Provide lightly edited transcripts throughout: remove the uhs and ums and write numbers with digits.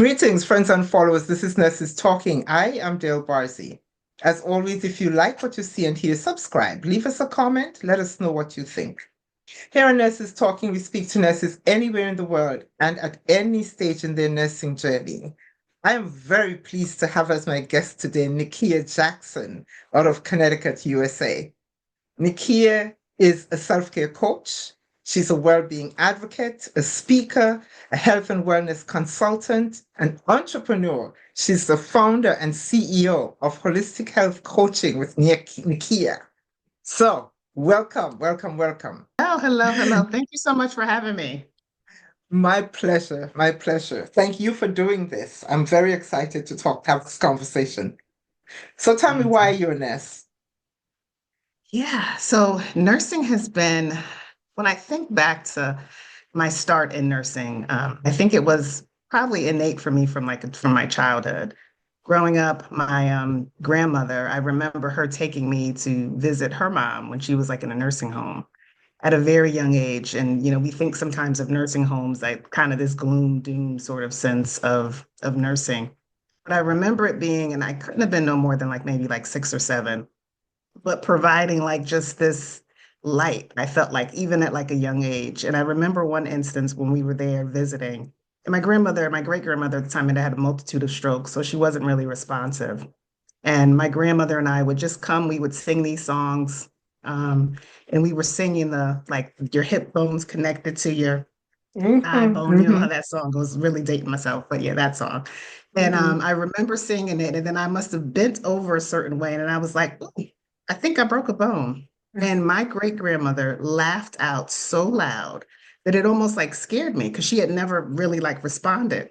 Greetings, friends and followers. This is Nurses Talking. I am Dale Barzy. As always, if you like what you see and hear, subscribe. Leave us a comment. Let us know what you think. Here on Nurses Talking, we speak to nurses anywhere in the world and at any stage in their nursing journey. I am very pleased to have as my guest today Nickia Jackson out of Connecticut, USA. Nikia is a self-care coach. She's a well-being advocate, a speaker, a health and wellness consultant, an entrepreneur. She's the founder and CEO of Holistic Health Coaching with Nikia. So, welcome, welcome, welcome. Oh, hello, hello. Thank you so much for having me. My pleasure, my pleasure. Thank you for doing this. I'm very excited to have this conversation. So tell me why Awesome. you're a nurse. Yeah, so nursing has been, when I think back to my start in nursing, I think it was probably innate for me from my childhood. Growing up, my grandmother, I remember her taking me to visit her mom when she was like in a nursing home at a very young age. And, we think sometimes of nursing homes like kind of this gloom, doom sort of sense of nursing. But I remember it being, and I couldn't have been no more than like maybe like 6 or 7, but providing like just this light. I felt like even at like a young age. And I remember one instance when we were there visiting, and my great grandmother at the time, had had a multitude of strokes, so she wasn't really responsive. And my grandmother and I would just come, we would sing these songs. Um, and we were singing the like your hip bones connected to your eye Hmm bone. You know how hmm that song goes, really dating myself, but yeah, that song. And hmm I remember singing it, and then I must have bent over a certain way, and I was like, "Ooh, I think I broke a bone." And my great grandmother laughed out so loud that it almost like scared me because she had never really like responded.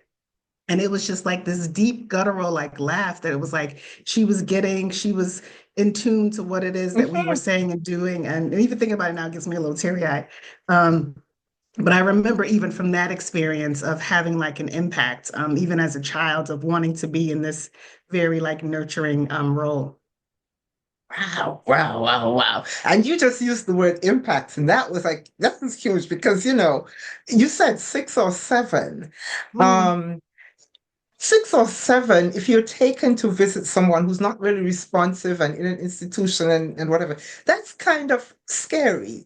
And it was just like this deep guttural like laugh that it was like she was in tune to what it is that we were hmm saying and doing. And even thinking about it now gives me a little teary-eyed. Um, but I remember even from that experience of having like an impact, even as a child, of wanting to be in this very like nurturing role. Wow, wow, wow, wow. And you just used the word impact, and that was huge because you said 6 or 7. Mm, Um, 6 or 7, if you're taken to visit someone who's not really responsive and in an institution and whatever, that's kind of scary.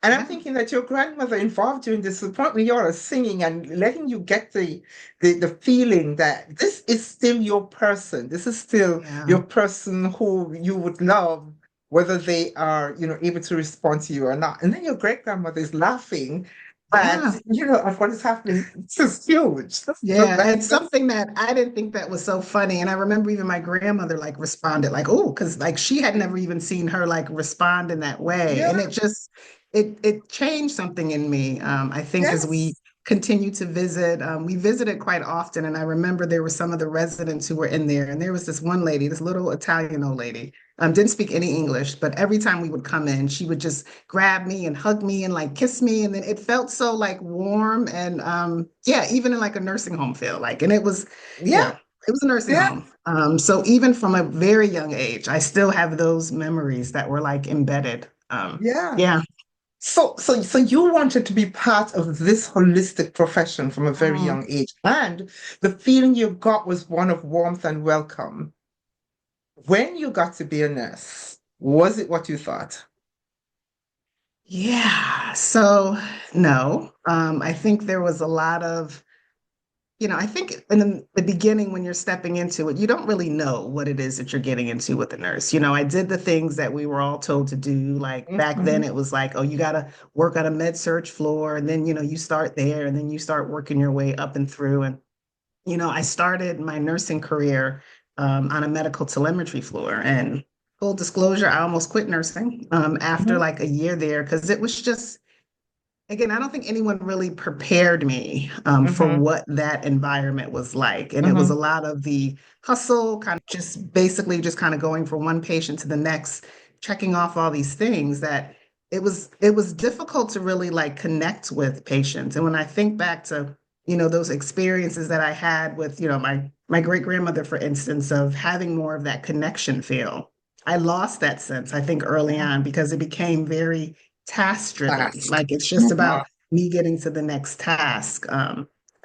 And I'm yeah, thinking that your grandmother involved you in this to the point where you are singing and letting you get the feeling that this is still your person. This is still yeah, your person who you would love, whether they are, able to respond to you or not. And then your great grandmother is laughing at, yeah. at what is happening. This is huge. Yeah, and something that I didn't think that was so funny. And I remember even my grandmother like responded like, oh, because like she had never even seen her like respond in that way. Yeah, And it just it changed something in me. I think as we yes. continue to visit, we visited quite often. And I remember there were some of the residents who were in there, and there was this one lady, this little Italian old lady, didn't speak any English, but every time we would come in, she would just grab me and hug me and like kiss me. And then it felt so like warm and yeah, even in like a nursing home feel like, and it was, Yeah, yeah, it was a nursing yeah, home. So even from a very young age, I still have those memories that were like embedded. yeah. Yeah. So you wanted to be part of this holistic profession from a very Mm. young age, and the feeling you got was one of warmth and welcome. When you got to be a nurse, was it what you thought? Yeah. So no, I think there was a lot of, I think in the beginning, when you're stepping into it, you don't really know what it is that you're getting into with a nurse. I did the things that we were all told to do. Like back then, Mhm. it was like, oh, you got to work on a med surge floor. And then, you start there and then you start working your way up and through. And, I started my nursing career on a medical telemetry floor. And full disclosure, I almost quit nursing after Mhm. like a year there because it was just, again, I don't think anyone really prepared me for Mhm. what that environment was like. And it was a Mhm. lot of the hustle, kind of just basically just kind of going from one patient to the next, checking off all these things that it was difficult to really like connect with patients. And when I think back to, those experiences that I had with, my great grandmother, for instance, of having more of that connection feel, I lost that sense, I think, early Yeah. on because it became very task driven. Task. Like it's just Mhm. about me getting to the next task.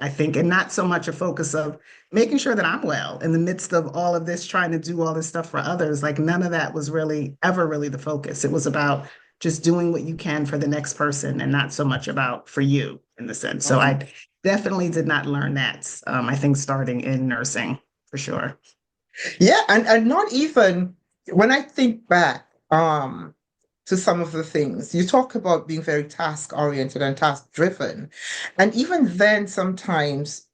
I think, and not so much a focus of making sure that I'm well in the midst of all of this, trying to do all this stuff for others. Like none of that was really ever really the focus. It was about just doing what you can for the next person and not so much about for you in the sense. So Mm. I definitely did not learn that. I think starting in nursing for sure. Yeah, and not even when I think back to some of the things you talk about being very task oriented and task driven, and even then sometimes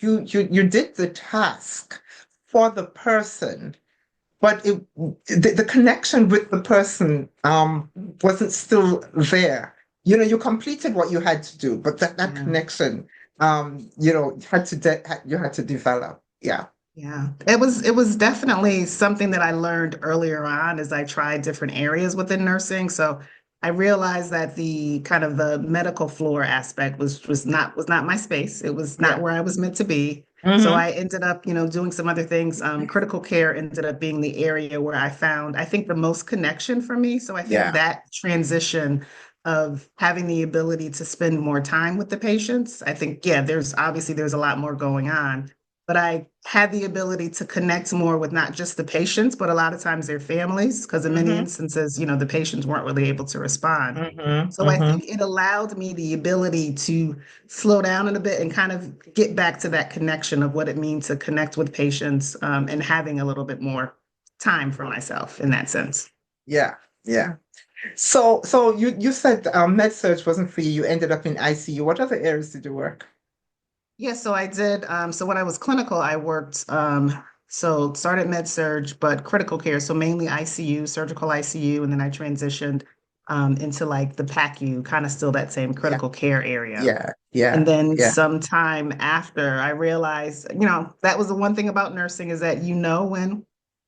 you did the task for the person, but the connection with the person wasn't still there. You know, you completed what you had to do, but that Yeah. connection you had to develop. Yeah. Yeah, it was definitely something that I learned earlier on as I tried different areas within nursing. So I realized that the kind of the medical floor aspect was not my space. It was not Yeah. where I was meant to be. So Hmm. I ended up, doing some other things. Critical care ended up being the area where I found, I think, the most connection for me. So I think Yeah. that transition of having the ability to spend more time with the patients, I think, yeah, there's a lot more going on, but I had the ability to connect more with not just the patients, but a lot of times their families, because in many Hmm. instances, the patients weren't really able to respond. Hmm. So I think it allowed me the ability to slow down in a bit and kind of get back to that connection of what it means to connect with patients, and having a little bit more time for myself in that sense. Yeah. Yeah. So you said med surg wasn't for you. You ended up in ICU. What other areas did you work? Yeah, so I did. So when I was clinical, I worked, so started med surg, but critical care. So mainly ICU, surgical ICU, and then I transitioned into like the PACU, kind of still that same Yeah. critical care area. Yeah. And Yeah. then Yeah. sometime after, I realized, that was the one thing about nursing is that when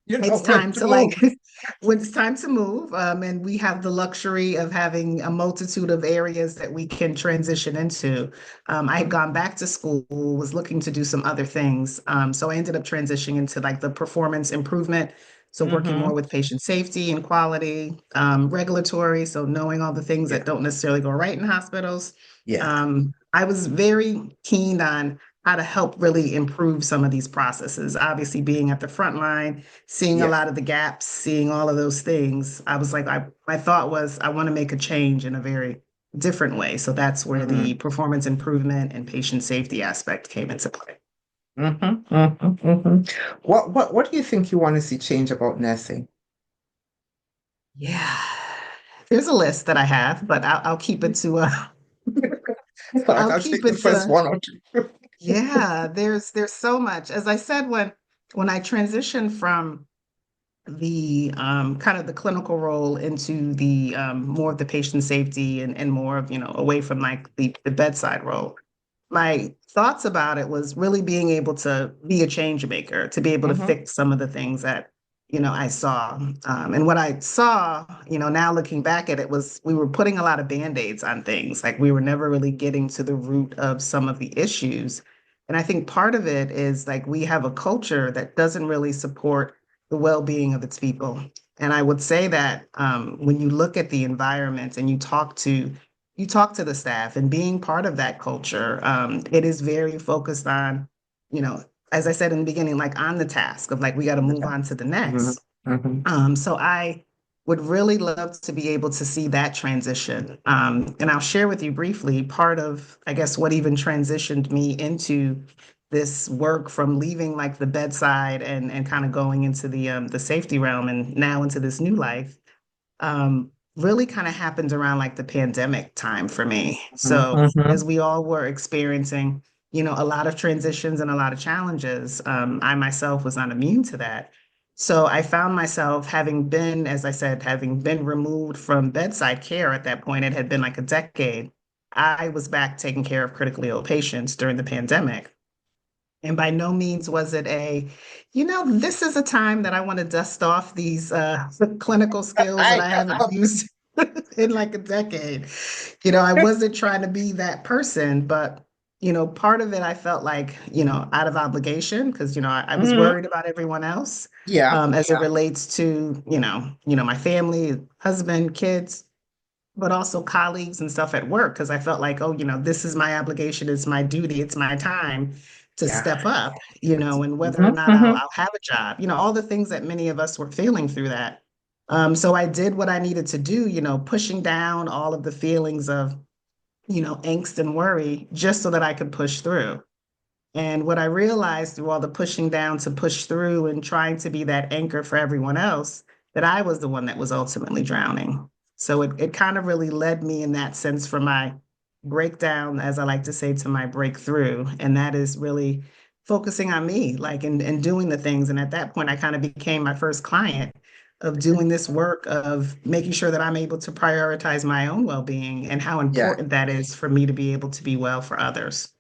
You know it's when time to to like move. when it's time to move, and we have the luxury of having a multitude of areas that we can transition into. I had gone back to school, was looking to do some other things, so I ended up transitioning into like the performance improvement, so working more Hmm. with patient safety and quality, regulatory, so knowing all the things that Yeah. don't necessarily go right in hospitals. Yeah. I was very keen on how to help really improve some of these processes. Obviously, being at the front line, seeing a Yeah. lot of the gaps, seeing all of those things, I was like, my thought was, I want to make a change in a very different way. So that's where the Hmm. performance improvement and patient safety aspect came into play. Hmm. Hmm. Hmm. What do you think you want to see change about nursing? Yeah. There's a list that I have, but I'll keep it to I'll I'll keep take the it first to one or two. yeah, there's so much. As I said, when I transitioned from the kind of the clinical role into the more of the patient safety and more of, away from like the bedside role. My thoughts about it was really being able to be a change maker, to be able to Hmm. fix some of the things that, I saw. And what I saw, now looking back at it was we were putting a lot of band-aids on things. Like we were never really getting to the root of some of the issues. And I think part of it is like we have a culture that doesn't really support the well-being of its people. And I would say that when you look at the environment and you talk to the staff and being part of that culture, it is very focused on, you know, as I said in the beginning, like on the task of like we got to move on to the Hmm. next. Hmm. So I would really love to be able to see that transition. And I'll share with you briefly part of, I guess, what even transitioned me into this work from leaving like the bedside and kind of going into the safety realm and now into this new life. Really kind of happened around like the pandemic time for me. So Hmm. as we all were experiencing, a lot of transitions and a lot of challenges, I myself was not immune to that. So I found myself having been, as I said, having been removed from bedside care at that point, it had been like a decade. I was back taking care of critically ill patients during the pandemic. And by no means was it this is a time that I want to dust off these clinical skills that I I haven't used in like a decade. I wasn't trying to be that person, but part of it I felt like, out of obligation because, I was Hmm. worried about everyone else, Yeah. as it relates to, my family, husband, kids. but also colleagues and stuff at work, because I felt like, oh, this is my obligation, it's my duty, it's my time to Yeah. step up, and whether or Mhm, not I'll, mhm. I'll have a job, all the things that many of us were feeling through that. So I did what I needed to do, pushing down all of the feelings of, angst and worry just so that I could push through. And what I realized through all the pushing down to push through and trying to be that anchor for everyone else, that I was the one that was ultimately drowning. So it kind of really led me in that sense from my breakdown, as I like to say, to my breakthrough. And that is really focusing on me, like, and doing the things. And at that point, I kind of became my first client of doing this work of making sure that I'm able to prioritize my own well-being and how Yeah, important that is for me to be able to be well for others.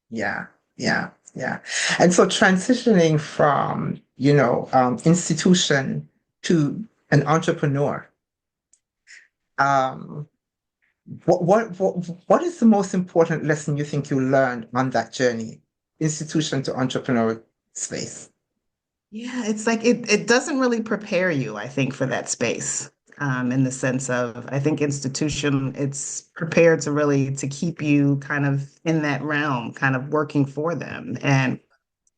yeah, yeah, yeah. And so transitioning from, institution to an entrepreneur, um, what is the most important lesson you think you learned on that journey, institution to entrepreneur space? Yeah, it's like it doesn't really prepare you, I think, for that space. In the sense of, I think institution, it's prepared to really to keep you kind of in that realm, kind of working for them. And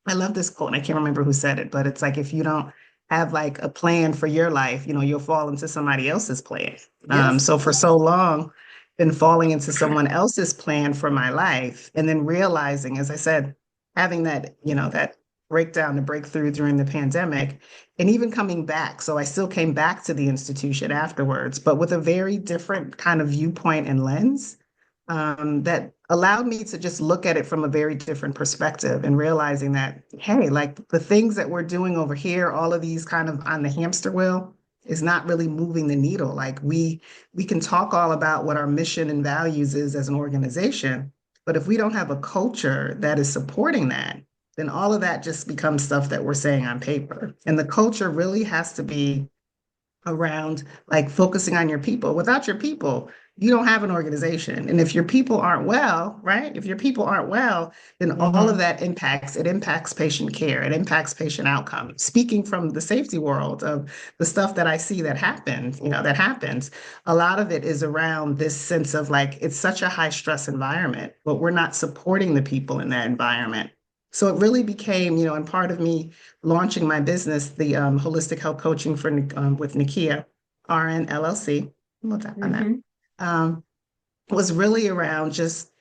I love this quote, and I can't remember who said it, but it's like if you don't have like a plan for your life, you'll fall into somebody else's plan. Yes. So for so long, been falling into someone else's plan for my life, and then realizing, as I said, having that, that breakdown, the breakthrough during the pandemic, and even coming back. So I still came back to the institution afterwards, but with a very different kind of viewpoint and lens that allowed me to just look at it from a very different perspective and realizing that, hey, like the things that we're doing over here, all of these kind of on the hamster wheel is not really moving the needle. Like we can talk all about what our mission and values is as an organization, but if we don't have a culture that is supporting that, then all of that just becomes stuff that we're saying on paper. And the culture really has to be around like focusing on your people. Without your people, you don't have an organization. And if your people aren't well, right? If your people aren't well, then all of Mm-hmm. that impacts patient care, it impacts patient outcome. Speaking from the safety world of the stuff that I see that happens, that happens, a lot of it is around this sense of like it's such a high stress environment, but we're not supporting the people in that environment. So it really became, and part of me launching my business, the holistic health coaching for with Nikia, RN LLC. We'll tap on that. Mm-hmm. Um, was really around just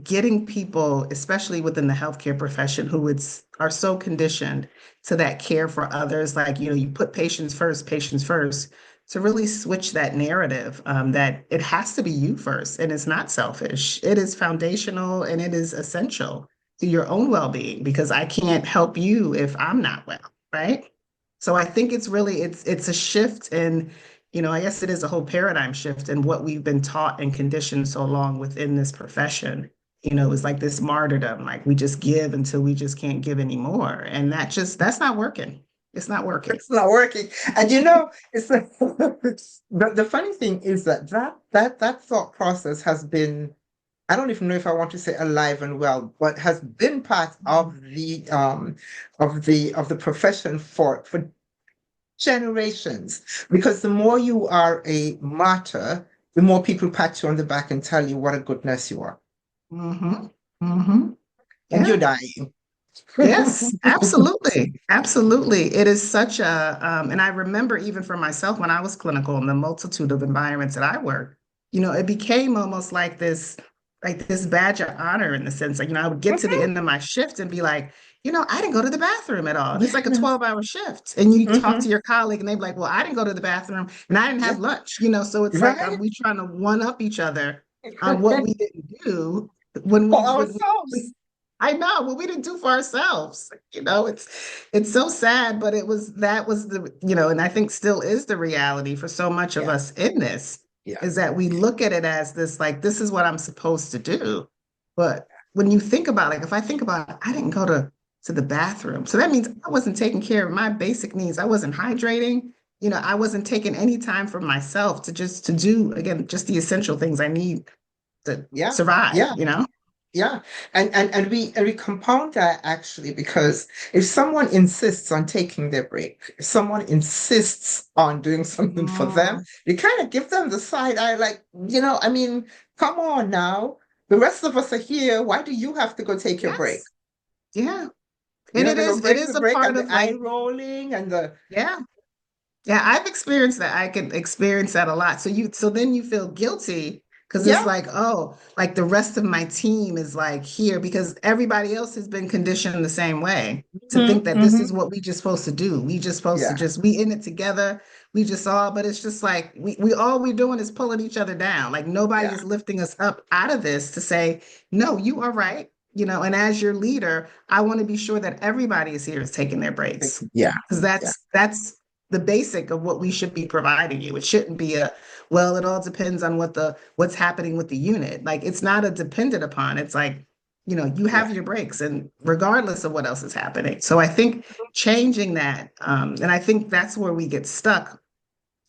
getting people, especially within the healthcare profession, who are so conditioned to that care for others. Like, you put patients first, to really switch that narrative that it has to be you first. And it's not selfish, it is foundational and it is essential to your own well-being because I can't help you if I'm not well, right? So I think it's a shift in, I guess it is a whole paradigm shift in what we've been taught and conditioned so long within this profession. It's like this martyrdom, like we just give until we just can't give anymore. And that's not working. It's not working. It's not working. And it's like, the funny thing is that thought process has been, I don't even know if I want to say alive and well, but has been part of the profession for generations. Because the more you are a martyr, the more people pat you on the back and tell you what a good nurse you are. Mm-hmm. Mm-hmm. And you're Yeah. dying. Yes, absolutely. Absolutely. It is such and I remember even for myself when I was clinical in the multitude of environments that I worked, it became almost like this badge of honor in the sense like, I would get to the Mhm. end of my shift and be like, I didn't go to the bathroom at all. And it's like a Yeah. 12-hour shift. And you talk to Mhm. your colleague and they're like, well, I didn't go to the bathroom and I didn't Yeah. have lunch, so it's like, are Right? we trying to one up each other on what we didn't do For when ourselves. I know what we didn't do for ourselves. It's so sad, but that was the, and I think still is the reality for so much of Yeah. us in this, Yeah. is that we look at it as this, like, this is what I'm supposed to do. But when you think about like, if I think about it, I didn't go to the bathroom. So that means I wasn't taking care of my basic needs. I wasn't hydrating. I wasn't taking any time for myself to do, again, just the essential things I need to Yeah. survive, Yeah. Yeah, and we compound that actually because if someone insists on taking their break, if someone insists on doing something for them, Mm, you kind of give them the side eye, like, I mean, come on now. The rest of us are here. Why do you have to go take your break? yes. Yeah. And The it break, the is a break, part and of the eye like, rolling and the yeah. Yeah, I've experienced that. I could experience that a lot. So then you feel guilty because it's yeah. like, oh, like the rest of my team is like here because everybody else has been conditioned the same way to think that this Hmm. is what we just supposed to do. We just supposed to Yeah, just we in it together. We just all, but it's just like we all we doing is pulling each other down. Like nobody yeah, is lifting us up out of this to say, no, you are right. And as your leader, I want to be sure that everybody is here is taking their breaks yeah, because yeah. that's the basic of what we should be providing you. It shouldn't be well, it all depends on what's happening with the unit. Like it's not a dependent upon. It's like, you Yeah. have your breaks and regardless of what else is happening. So I think changing that, and I think that's where we get stuck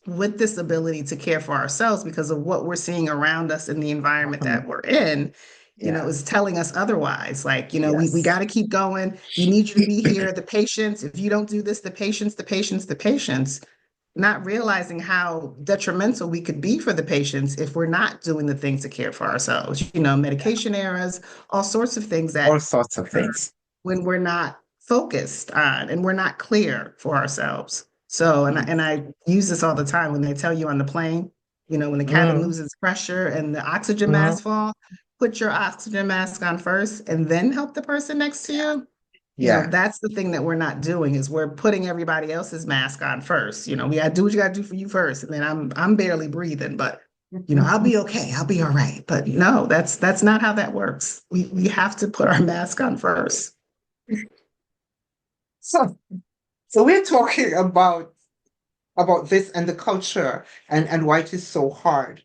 with this ability to care for ourselves because of what we're seeing around us in the environment Mhm. that we're in, Yeah. is telling us otherwise. Like, we Yes. got to keep going. We need you to be here. The patients, if you don't do this, the patients, not realizing how detrimental we could be for the patients if we're not doing the things to care for ourselves, Yeah. medication errors, all sorts of things All that sorts of things. when we're not focused on and we're not clear for ourselves. So, and I use this all the time when they tell you on the plane, when the cabin Mm, loses pressure and the oxygen mm, masks fall, put your oxygen mask on first and then help the person next to you. yeah. That's the thing that we're not doing is we're putting everybody else's mask on first. We gotta do what you gotta do for you first. And then I'm barely breathing, but I'll be okay. I'll be all right. But no, that's not how that works. We have to put our mask on first. So, so we're talking about this and the culture and why it is so hard.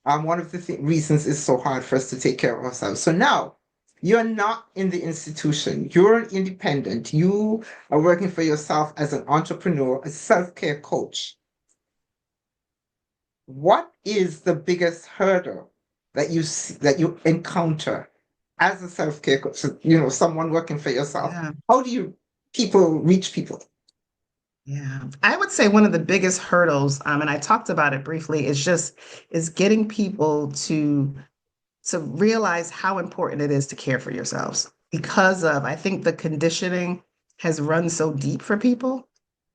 One of the reasons it's so hard for us to take care of ourselves. So now you're not in the institution. You're an independent. You are working for yourself as an entrepreneur, a self-care coach. What is the biggest hurdle that you see, that you encounter as a self-care coach? So, someone working for yourself. Yeah. How do you people reach people? Yeah, I would say one of the biggest hurdles, and I talked about it briefly, is getting people to realize how important it is to care for yourselves because of I think the conditioning has run so deep for people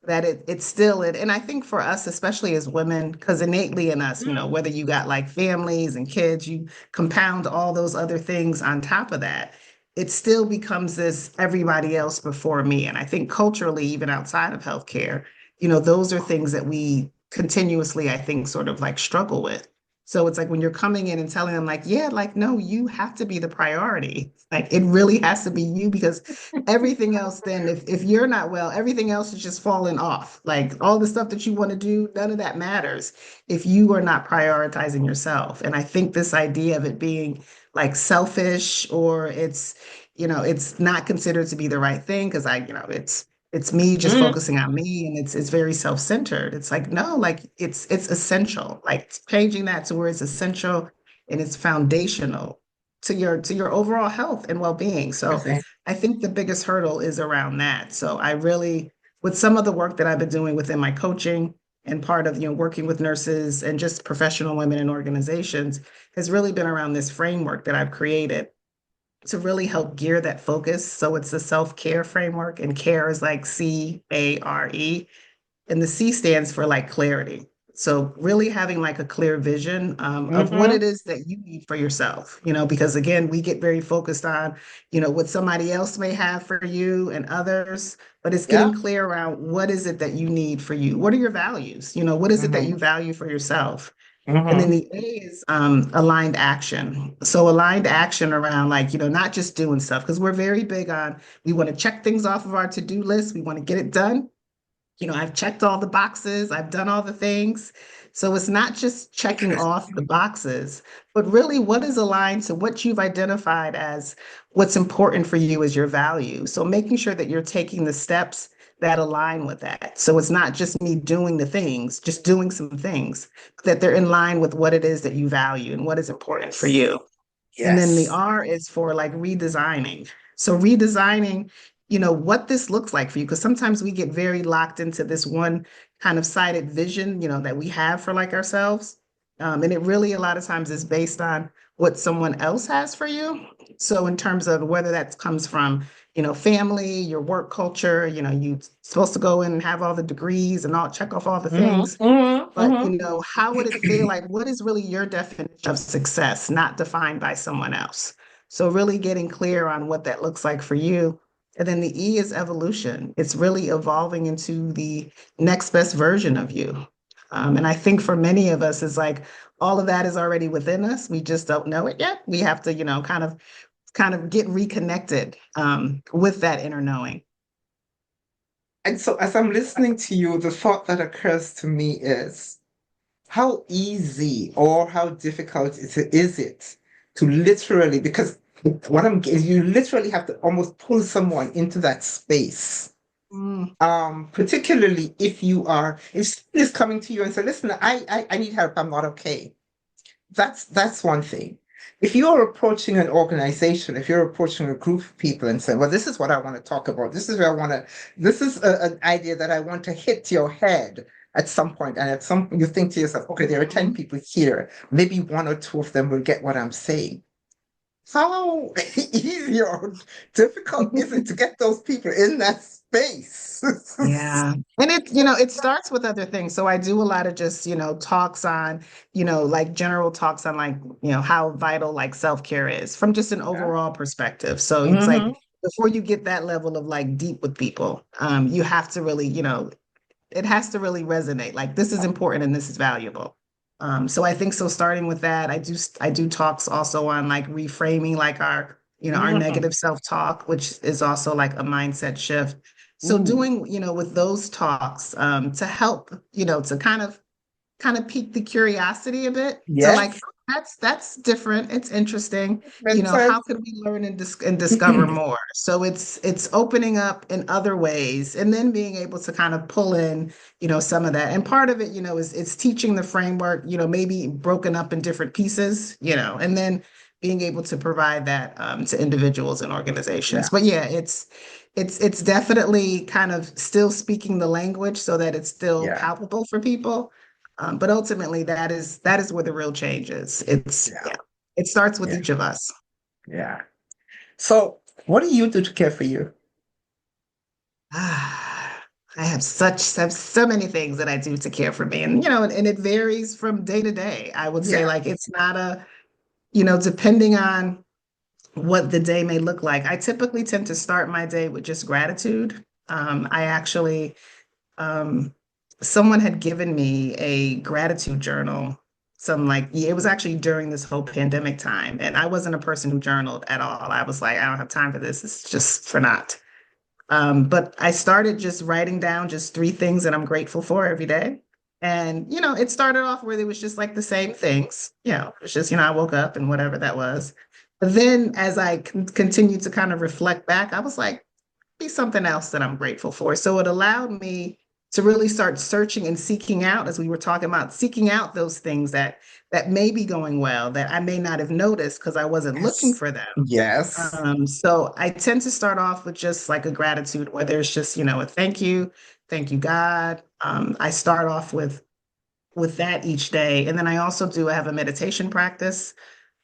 that it's still it. And I think for us, especially as women, because innately in us, whether you got like families and kids, you compound all those other things on top of that. It still becomes this everybody else before me. And I think culturally, even outside of healthcare, those are things that we continuously, I think, sort of like struggle with. So it's like when you're coming in and telling them, like, yeah, like, no, you have to be the priority. Like, it really has to be you because everything else, then, if you're not well, everything else is just falling off. Like, all the stuff that you want to do, none of that matters if you are not prioritizing yourself. And I think this idea of it being like selfish or it's not considered to be the right thing because it's me just Mm, focusing on me and it's very self-centered. It's like, no, like it's essential. Like changing that to where it's essential and it's foundational to your overall health and well-being. So okay. I think the biggest hurdle is around that. So I really, with some of the work that I've been doing within my coaching and part of, working with nurses and just professional women in organizations has really been around this framework that I've created to really help gear that focus. So it's a self-care framework, and care is like CARE. And the C stands for like clarity. So really having like a clear vision of what Mm-hmm. it is that you need for yourself, because again, we get very focused on, what somebody else may have for you and others, but it's Yeah. getting clear around what is it that you need for you? What are your values? What is it that Mm-hmm. you value for yourself? And then Mm-hmm. the A is aligned action. So aligned action around like, not just doing stuff, because we're very big on, we want to check things off of our to-do list. We want to get it done. I've checked all the boxes, I've done all the things. So it's not just checking off the boxes, but really what is aligned to what you've identified as what's important for you as your value. So making sure that you're taking the steps that align with that. So it's not just me doing the things, just doing some things, but that they're in line with what it is that you value and what is important for you. And then the Yes. R is for like redesigning. So redesigning, what this looks like for you, because sometimes we get very locked into this one kind of sided vision, that we have for like ourselves. And it really a lot of times is based on what someone else has for you. So in terms of whether that comes from, family, your work culture, you're supposed to go in and have all the degrees and all check off all the Hmm. things. Hmm. But, Hmm. how would it feel like? What is really your definition of success, not defined by someone else? So, really getting clear on what that looks like for you. And then the E is evolution. It's really evolving into the next best version of you. And I think for many of us, it's like all of that is already within us. We just don't know it yet. We have to, kind of get reconnected with that inner knowing. And so as I'm listening to you, the thought that occurs to me is how easy or how difficult is it to literally, because what I'm, you literally have to almost pull someone into that space. Mm, Particularly if someone is coming to you and say, listen, I need help, I'm not okay. That's one thing. If you're approaching an organization, if you're approaching a group of people and saying, well, this is what I want to talk about, this is where I want to, this is an idea that I want to hit your head at some point, and at some you think to yourself, okay, there are 10 mhm. people here, maybe one or two of them will get what I'm saying. How easy or difficult is it to get those people in that space? Yeah. And it starts with other things. So I do a lot of just, talks on, like general talks on like, how vital like self-care is from just an Yeah. overall perspective. So it's like Hmm. before you get that level of like deep with people, you have to really, it has to really resonate. Like this is important and this is valuable. So I think so starting with that, I do talks also on like reframing like our Hmm. negative self-talk, which is also like a mindset shift. So Ooh. doing, with those talks to help, to kind of pique the curiosity a bit to like Yes. that's different, it's interesting, It how says, could we learn and discover more. So it's opening up in other ways and then being able to kind of pull in some of that, and part of it is it's teaching the framework, maybe broken up in different pieces, and then being able to provide that to individuals and organizations. yeah, But yeah, it's definitely kind of still speaking the language so that it's still yeah, palpable for people, but ultimately, that is where the real change is. yeah, Yeah, it starts with yeah, each of us. yeah. So, what do you do to care for you? I have so many things that I do to care for me, and it varies from day to day. I would say Yeah. like it's not depending on what the day may look like. I typically tend to start my day with just gratitude. I actually um, someone had given me a gratitude journal. It was actually during this whole pandemic time. And I wasn't a person who journaled at all. I was like, I don't have time for this. It's just for not. But I started just writing down just three things that I'm grateful for every day. And, it started off where it was just like the same things. It's just, I woke up and whatever that was. But then as I continued to kind of reflect back, I was like, be something else that I'm grateful for. So it allowed me to really start searching and seeking out, as we were talking about, seeking out those things that may be going well that I may not have noticed because I wasn't looking Yes. for them. Yes. So I tend to start off with just like a gratitude, whether it's just, a thank you, God. I start off with that each day. And then I also do have a meditation practice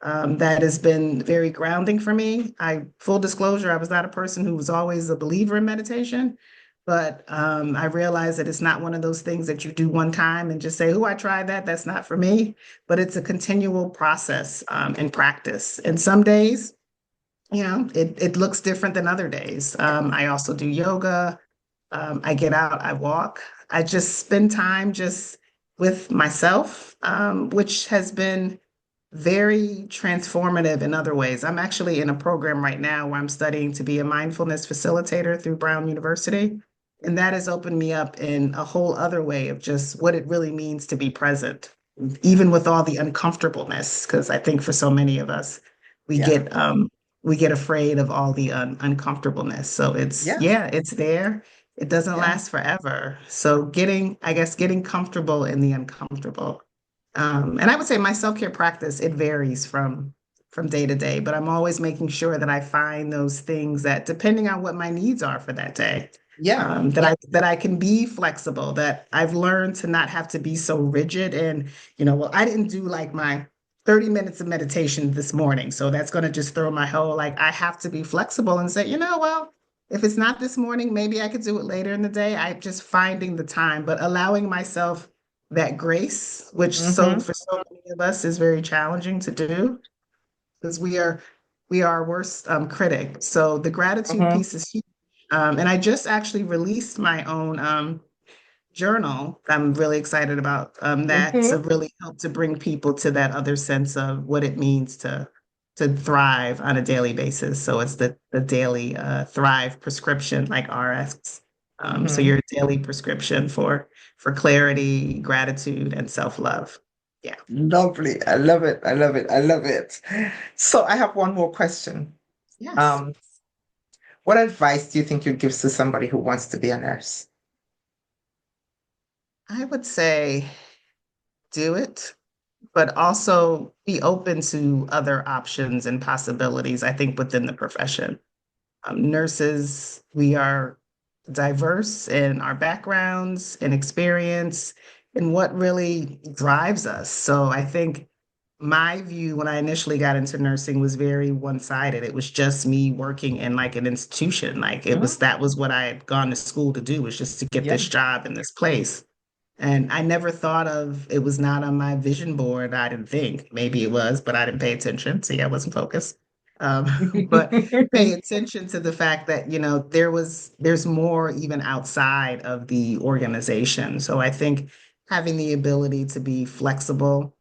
that has been very grounding for me. Full disclosure, I was not a person who was always a believer in meditation, but I realized that it's not one of those things that you do one time and just say, "Oh, I tried that. That's not for me." But it's a continual process and practice. And some days, it looks different than other days. I also do yoga. I get out, I walk. I just spend time just with myself, which has been very transformative in other ways. I'm actually in a program right now where I'm studying to be a mindfulness facilitator through Brown University. And that has opened me up in a whole other way of just what it really means to be present, even with all the uncomfortableness. Because I think for so many of us, we Yeah. get um, we get afraid of all the uncomfortableness. So Yes. it's there. It doesn't Yeah. last forever. So getting comfortable in the uncomfortable, and I would say my self-care practice, it varies from day to day, but I'm always making sure that I find those things that, depending on what my needs are for that day, Yeah. that I can be flexible, that I've learned to not have to be so rigid and, well, I didn't do like my 30 minutes of meditation this morning. So that's going to just throw my whole, like, I have to be flexible and say, well, if it's not this morning, maybe I could do it later in the day. I'm just finding the time, but allowing myself that grace, which Mm-hmm. for so many of us is very challenging to do because we are our worst critic. So the gratitude Mm-hmm. piece is huge. And I just actually released my own journal. I'm really excited about that Mm-hmm. to really help to bring people to that other sense of what it means to thrive on a daily basis. So it's the daily thrive prescription, like RX. So Mm-hmm. your daily prescription for clarity, gratitude, and self-love. Yeah. Lovely. I love it. I love it. I love it. So I have one more question. Yes. Um, what advice do you think you'd give to somebody who wants to be a nurse? I would say do it, but also be open to other options and possibilities, I think, within the profession. Nurses, we are diverse in our backgrounds and experience and what really drives us. So I think my view when I initially got into nursing was very one-sided. It was just me working in like an institution. Like Mhm. that was what I had gone to school to do, was just to get Yeah. this job in this place. And I never thought of it, was not on my vision board. I didn't think maybe it was, but I didn't pay attention. See, I wasn't focused. But pay attention to the fact that, there's more even outside of the organization. So I think having the ability to be flexible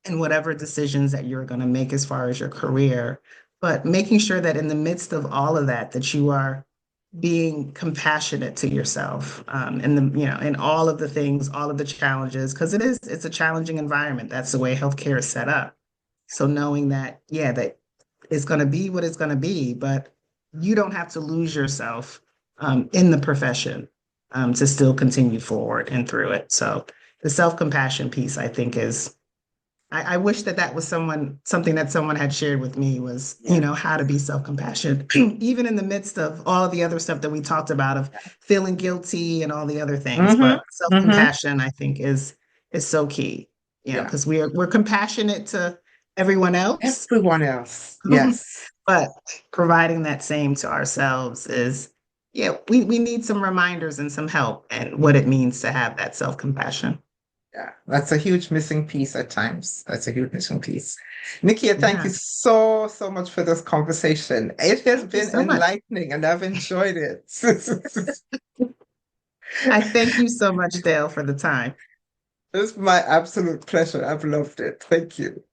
in whatever decisions that you're going to make as far as your career, but making sure that in the midst of all of that, that you are being compassionate to yourself, and in all of the things, all of the challenges, because it's a challenging environment. That's the way healthcare is set up. So knowing that, yeah, that it's going to be what it's going to be, but you don't have to lose yourself in the profession to still continue forward and through it. So the self-compassion piece, I think, is I wish that was something that someone had shared with me, was, Yeah. how to be self-compassionate, even in the midst of all the other stuff that we talked about of feeling guilty and all the other things. Mm-hmm. But Mm-hmm. self-compassion, I think, is so key, Yeah. because we're compassionate to everyone else, Everyone else. Yes. but providing that same to ourselves is, yeah, we need some reminders and some help and what it means to have that self-compassion. Yeah. That's a huge missing piece at times. That's a huge missing piece. Nikia, thank you Yeah. so, so much for this conversation. It has Thank you been so much. enlightening and I've enjoyed it. I thank you so much, Dale, for the time. It's my absolute pleasure. I've loved it. Thank you.